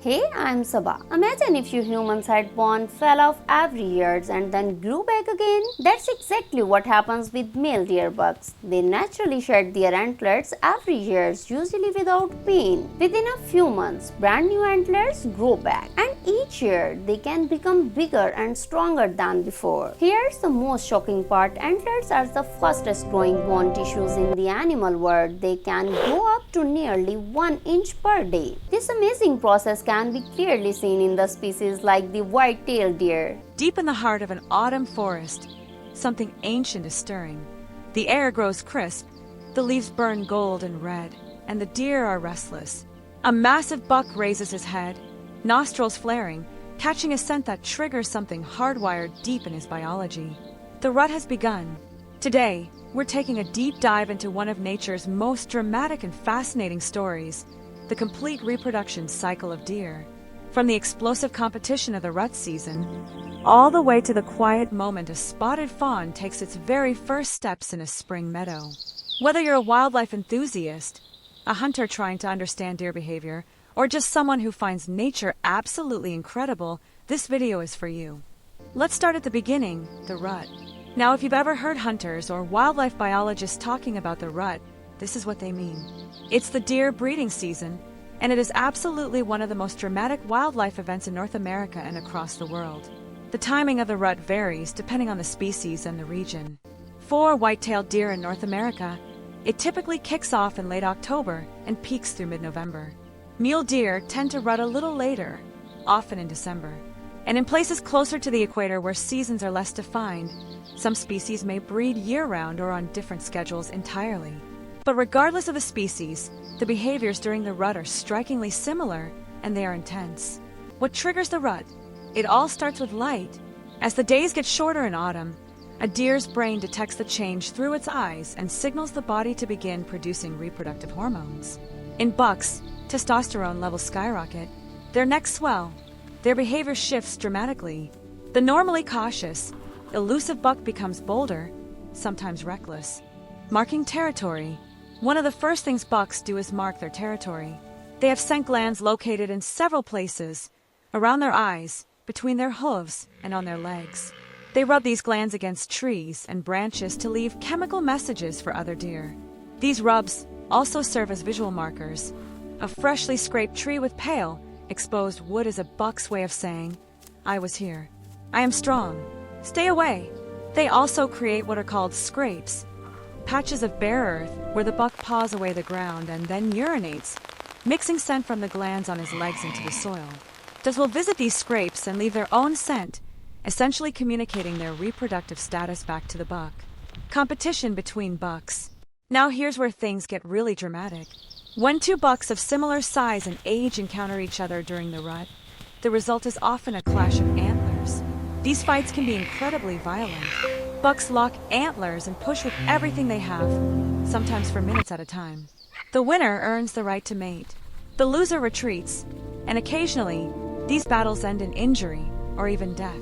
Hey, I'm Sabah. Imagine if you humans had born, fell off every year and then grew back again. That's exactly what happens with male deer bucks. They naturally shed their antlers every year, usually without pain. Within a few months, brand new antlers grow back, and each year they can become bigger and stronger than before. Here's the most shocking part: antlers are the fastest growing bone tissues in the animal world. They can grow up to nearly 1 inch per day. This amazing process can be clearly seen in the species like the white-tailed deer. Deep in the heart of an autumn forest, something ancient is stirring. The air grows crisp, the leaves burn gold and red, and the deer are restless. A massive buck raises his head, nostrils flaring, catching a scent that triggers something hardwired deep in his biology. The rut has begun. Today, we're taking a deep dive into one of nature's most dramatic and fascinating stories, the complete reproduction cycle of deer. From the explosive competition of the rut season, all the way to the quiet moment a spotted fawn takes its very first steps in a spring meadow. Whether you're a wildlife enthusiast, a hunter trying to understand deer behavior, or just someone who finds nature absolutely incredible, this video is for you. Let's start at the beginning, the rut. Now, if you've ever heard hunters or wildlife biologists talking about the rut, this is what they mean. It's the deer breeding season, and it is absolutely one of the most dramatic wildlife events in North America and across the world. The timing of the rut varies depending on the species and the region. For white-tailed deer in North America, it typically kicks off in late October and peaks through mid-November. Mule deer tend to rut a little later, often in December. And in places closer to the equator where seasons are less defined, some species may breed year-round or on different schedules entirely. But regardless of the species, the behaviors during the rut are strikingly similar, and they are intense. What triggers the rut? It all starts with light. As the days get shorter in autumn, a deer's brain detects the change through its eyes and signals the body to begin producing reproductive hormones. In bucks, testosterone levels skyrocket, their necks swell, their behavior shifts dramatically. The normally cautious, elusive buck becomes bolder, sometimes reckless. Marking territory. One of the first things bucks do is mark their territory. They have scent glands located in several places, around their eyes, between their hooves, and on their legs. They rub these glands against trees and branches to leave chemical messages for other deer. These rubs also serve as visual markers. A freshly scraped tree with pale, exposed wood is a buck's way of saying, "I was here. I am strong. Stay away." They also create what are called scrapes, patches of bare earth where the buck paws away the ground and then urinates, mixing scent from the glands on his legs into the soil. Does will visit these scrapes and leave their own scent, essentially communicating their reproductive status back to the buck. Competition between bucks. Now here's where things get really dramatic. When two bucks of similar size and age encounter each other during the rut, the result is often a clash of antlers. These fights can be incredibly violent. Bucks lock antlers and push with everything they have, sometimes for minutes at a time. The winner earns the right to mate. The loser retreats, and occasionally, these battles end in injury or even death.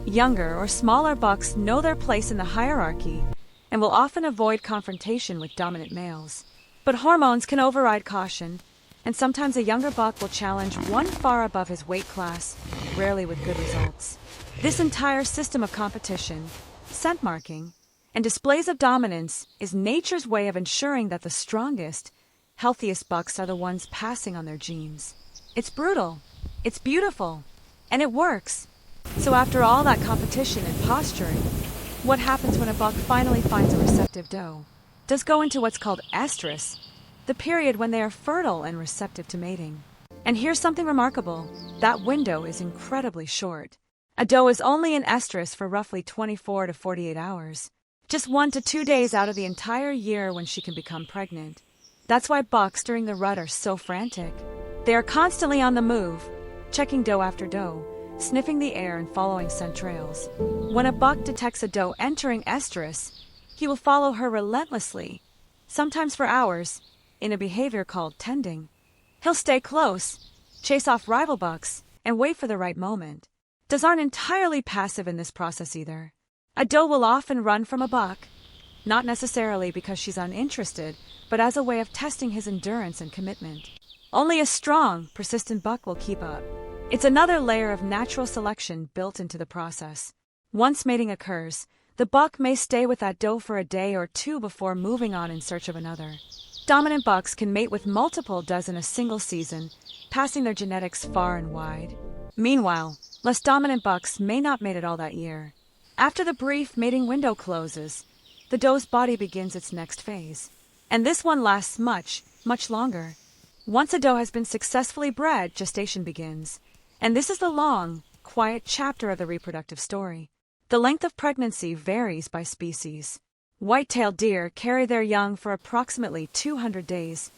Younger or smaller bucks know their place in the hierarchy and will often avoid confrontation with dominant males. But hormones can override caution, and sometimes a younger buck will challenge one far above his weight class, rarely with good results. This entire system of competition, scent marking, and displays of dominance is nature's way of ensuring that the strongest, healthiest bucks are the ones passing on their genes. It's brutal, it's beautiful, and it works. So after all that competition and posturing, what happens when a buck finally finds a receptive doe? Does go into what's called estrus, the period when they are fertile and receptive to mating. And here's something remarkable. That window is incredibly short. A doe is only in estrus for roughly 24 to 48 hours, just 1 to 2 days out of the entire year when she can become pregnant. That's why bucks during the rut are so frantic. They are constantly on the move, checking doe after doe, sniffing the air and following scent trails. When a buck detects a doe entering estrus, he will follow her relentlessly, sometimes for hours, in a behavior called tending. He'll stay close, chase off rival bucks, and wait for the right moment. Does aren't entirely passive in this process either. A doe will often run from a buck, not necessarily because she's uninterested, but as a way of testing his endurance and commitment. Only a strong, persistent buck will keep up. It's another layer of natural selection built into the process. Once mating occurs, the buck may stay with that doe for a day or two before moving on in search of another. Dominant bucks can mate with multiple does in a single season, passing their genetics far and wide. Meanwhile, less dominant bucks may not mate at all that year. After the brief mating window closes, the doe's body begins its next phase. And this one lasts much, much longer. Once a doe has been successfully bred, gestation begins. And this is the long, quiet chapter of the reproductive story. The length of pregnancy varies by species. White-tailed deer carry their young for approximately 200 days,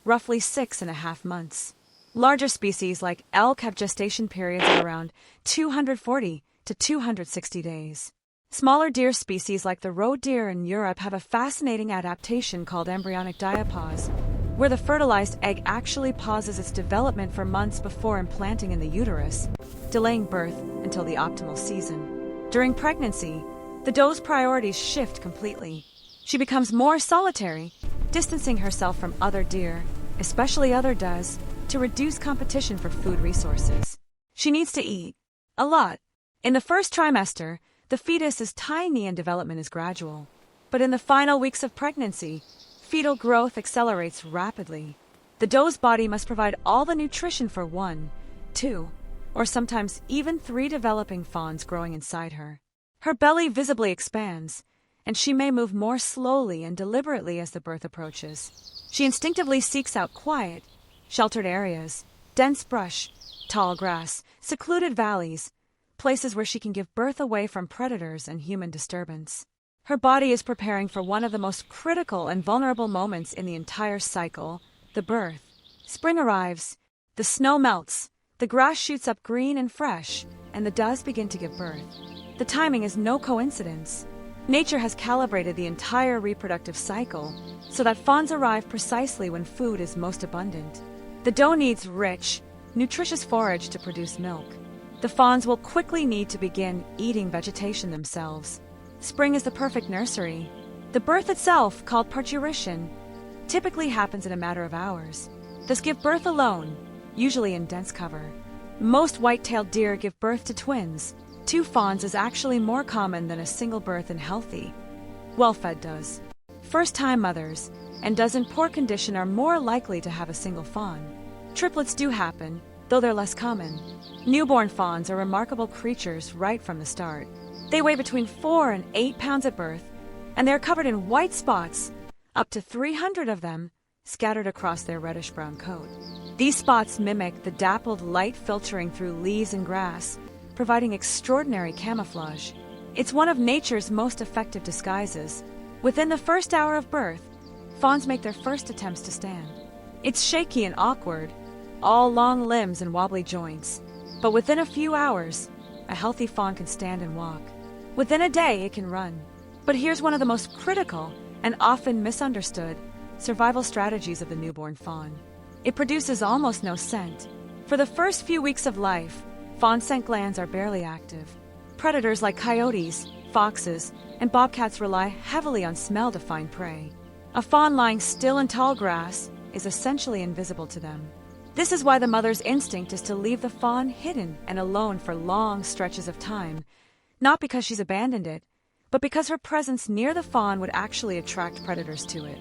roughly 6.5 months. Larger species like elk have gestation periods of around 240 to 260 days. Smaller deer species like the roe deer in Europe have a fascinating adaptation called embryonic diapause, where the fertilized egg actually pauses its development for months before implanting in the uterus, delaying birth until the optimal season. During pregnancy, the doe's priorities shift completely. She becomes more solitary, distancing herself from other deer, especially other does, to reduce competition for food resources. She needs to eat. A lot. In the first trimester, the fetus is tiny and development is gradual. But in the final weeks of pregnancy, fetal growth accelerates rapidly. The doe's body must provide all the nutrition for 1, 2, or sometimes even 3 developing fawns growing inside her. Her belly visibly expands, and she may move more slowly and deliberately as the birth approaches. She instinctively seeks out quiet, sheltered areas, dense brush, tall grass, secluded valleys, places where she can give birth away from predators and human disturbance. Her body is preparing for one of the most critical and vulnerable moments in the entire cycle, the birth. Spring arrives, the snow melts, the grass shoots up green and fresh, and the does begin to give birth. The timing is no coincidence. Nature has calibrated the entire reproductive cycle so that fawns arrive precisely when food is most abundant. The doe needs rich, nutritious forage to produce milk. The fawns will quickly need to begin eating vegetation themselves. Spring is the perfect nursery. The birth itself, called parturition, typically happens in a matter of hours. Thus give birth alone, usually in dense cover. Most white-tailed deer give birth to twins. 2 fawns is actually more common than a single birth in healthy, well-fed does. First-time mothers and does in poor condition are more likely to have a single fawn. Triplets do happen, though they're less common. Newborn fawns are remarkable creatures right from the start. They weigh between 4 and 8 pounds at birth, and they're covered in white spots, up to 300 of them, scattered across their reddish-brown coat. These spots mimic the dappled light filtering through leaves and grass, providing extraordinary camouflage. It's one of nature's most effective disguises. Within the first hour of birth, fawns make their first attempts to stand. It's shaky and awkward, all long limbs and wobbly joints. But within a few hours, a healthy fawn can stand and walk. Within a day, it can run. But here's one of the most critical and often misunderstood survival strategies of the newborn fawn. It produces almost no scent. For the first few weeks of life, fawn scent glands are barely active. Predators like coyotes, foxes, and bobcats rely heavily on smell to find prey. A fawn lying still in tall grass is essentially invisible to them. This is why the mother's instinct is to leave the fawn hidden and alone for long stretches of time, not because she's abandoned it, but because her presence near the fawn would actually attract predators to it.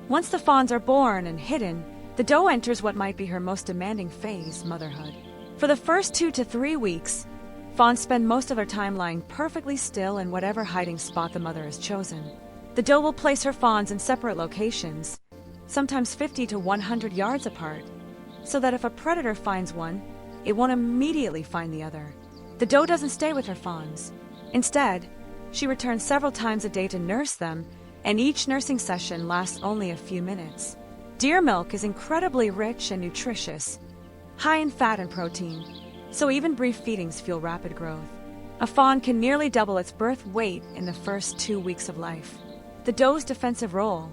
Once the fawns are born and hidden, the doe enters what might be her most demanding phase, motherhood. For the first 2 to 3 weeks, fawns spend most of their time lying perfectly still in whatever hiding spot the mother has chosen. The doe will place her fawns in separate locations, sometimes 50 to 100 yards apart, so that if a predator finds one, it won't immediately find the other. The doe doesn't stay with her fawns. Instead, she returns several times a day to nurse them, and each nursing session lasts only a few minutes. Deer milk is incredibly rich and nutritious, high in fat and protein, so even brief feedings fuel rapid growth. A fawn can nearly double its birth weight in the first 2 weeks of life. The doe's defensive role.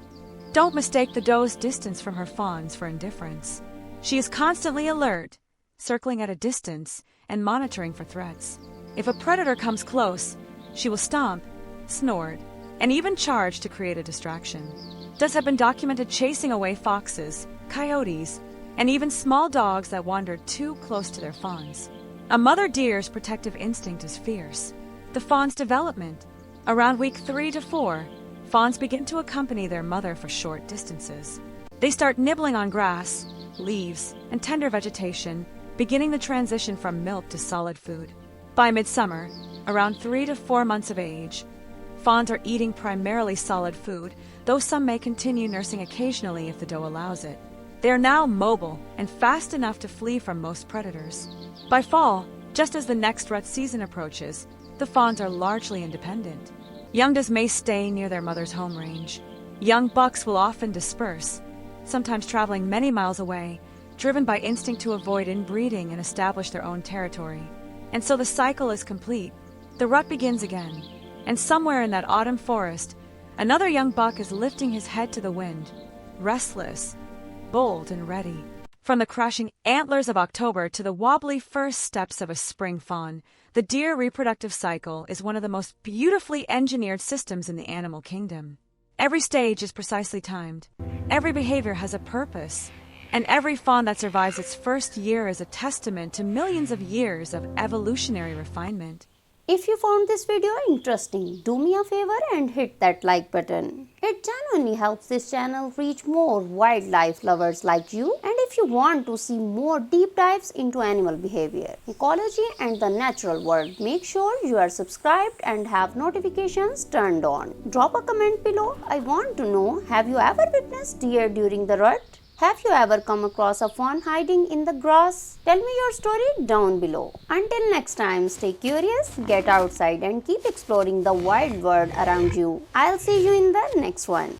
Don't mistake the doe's distance from her fawns for indifference. She is constantly alert, circling at a distance and monitoring for threats. If a predator comes close, she will stomp, snort, and even charge to create a distraction. Does have been documented chasing away foxes, coyotes, and even small dogs that wander too close to their fawns. A mother deer's protective instinct is fierce. The fawn's development. Around week 3 to 4, fawns begin to accompany their mother for short distances. They start nibbling on grass, leaves, and tender vegetation, beginning the transition from milk to solid food. By midsummer, around 3 to 4 months of age, fawns are eating primarily solid food, though some may continue nursing occasionally if the doe allows it. They are now mobile and fast enough to flee from most predators. By fall, just as the next rut season approaches, the fawns are largely independent. Young does may stay near their mother's home range. Young bucks will often disperse, sometimes traveling many miles away, driven by instinct to avoid inbreeding and establish their own territory. And so the cycle is complete. The rut begins again, and somewhere in that autumn forest, another young buck is lifting his head to the wind, restless, bold, and ready. From the crashing antlers of October to the wobbly first steps of a spring fawn, the deer reproductive cycle is one of the most beautifully engineered systems in the animal kingdom. Every stage is precisely timed. Every behavior has a purpose. And every fawn that survives its first year is a testament to millions of years of evolutionary refinement. If you found this video interesting, do me a favor and hit that like button. It genuinely helps this channel reach more wildlife lovers like you. And if you want to see more deep dives into animal behavior, ecology and the natural world, make sure you are subscribed and have notifications turned on. Drop a comment below. I want to know, have you ever witnessed deer during the rut? Have you ever come across a fawn hiding in the grass? Tell me your story down below. Until next time, stay curious, get outside and keep exploring the wild world around you. I'll see you in the next one.